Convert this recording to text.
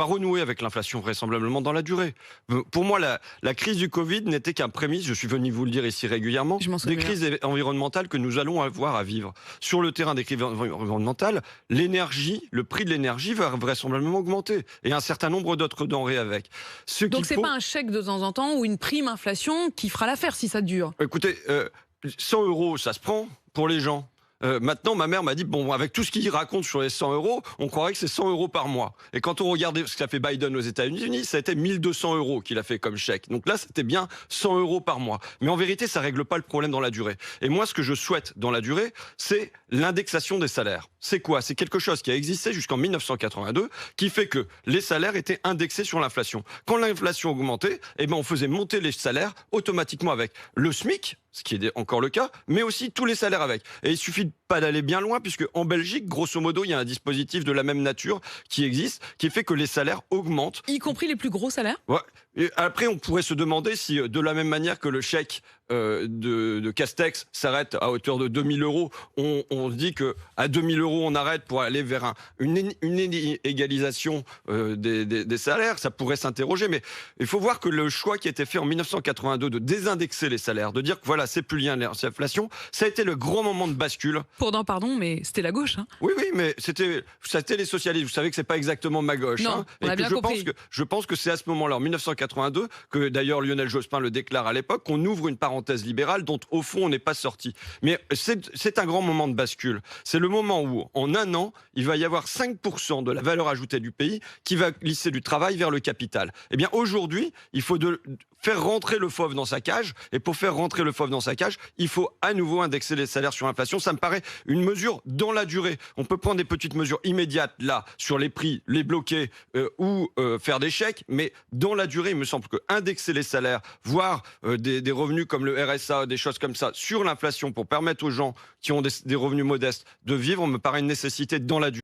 pas renouer avec l'inflation vraisemblablement dans la durée. Pour moi, la crise du Covid n'était qu'un prémisse, je suis venu vous le dire ici régulièrement, Je m'en des souviens. crises environnementales que nous allons avoir à vivre. Sur le terrain des crises environnementales, l'énergie, le prix de l'énergie va vraisemblablement augmenter et un certain nombre d'autres denrées avec. Ce Donc qu'il c'est faut, pas un chèque de temps en temps ou une prime inflation qui fera l'affaire si ça dure. écoutez, 100 euros, ça se prend pour les gens. Maintenant, ma mère m'a dit, bon, avec tout ce qu'il raconte sur les 100 euros, on croirait que c'est 100 euros par mois. Et quand on regardait ce qu'a fait Biden aux États-Unis, ça a été 1200 euros qu'il a fait comme chèque. Donc là, c'était bien 100 euros par mois. Mais en vérité, ça règle pas le problème dans la durée. Et moi, ce que je souhaite dans la durée, c'est l'indexation des salaires. C'est quoi? C'est quelque chose qui a existé jusqu'en 1982, qui fait que les salaires étaient indexés sur l'inflation. Quand l'inflation augmentait, eh ben, on faisait monter les salaires automatiquement avec le SMIC, ce qui est encore le cas, mais aussi tous les salaires avec. Et il suffit pas d'aller bien loin, puisque en Belgique, grosso modo, il y a un dispositif de la même nature qui existe, qui fait que les salaires augmentent. Y compris les plus gros salaires. Ouais. Et après, on pourrait se demander si, de la même manière que le chèque de Castex s'arrête à hauteur de 2000 euros, on se dit qu'à 2000 euros, on arrête pour aller vers une égalisation des salaires. Ça pourrait s'interroger, mais il faut voir que le choix qui a été fait en 1982 de désindexer les salaires, de dire que voilà, c'est plus lié à l'inflation, ça a été le grand moment de bascule. Pardon, mais c'était la gauche. Hein. Oui, mais c'était les socialistes. Vous savez que c'est pas exactement ma gauche. Non, on a et que bien compris. je pense que c'est à ce moment-là, en 1982, que d'ailleurs Lionel Jospin le déclare à l'époque, qu'on ouvre une parenthèse libérale dont au fond on n'est pas sorti. Mais c'est un grand moment de bascule. C'est le moment où, en un an, il va y avoir 5% de la valeur ajoutée du pays qui va glisser du travail vers le capital. Eh bien aujourd'hui, il faut faire rentrer le fauve dans sa cage. Et pour faire rentrer le fauve dans sa cage, il faut à nouveau indexer les salaires sur l'inflation. Ça me paraît une mesure dans la durée. On peut prendre des petites mesures immédiates là sur les prix, les bloquer ou faire des chèques, mais dans la durée, il me semble que indexer les salaires, voire des revenus comme le RSA, des choses comme ça, sur l'inflation pour permettre aux gens qui ont des revenus modestes de vivre, me paraît une nécessité dans la durée.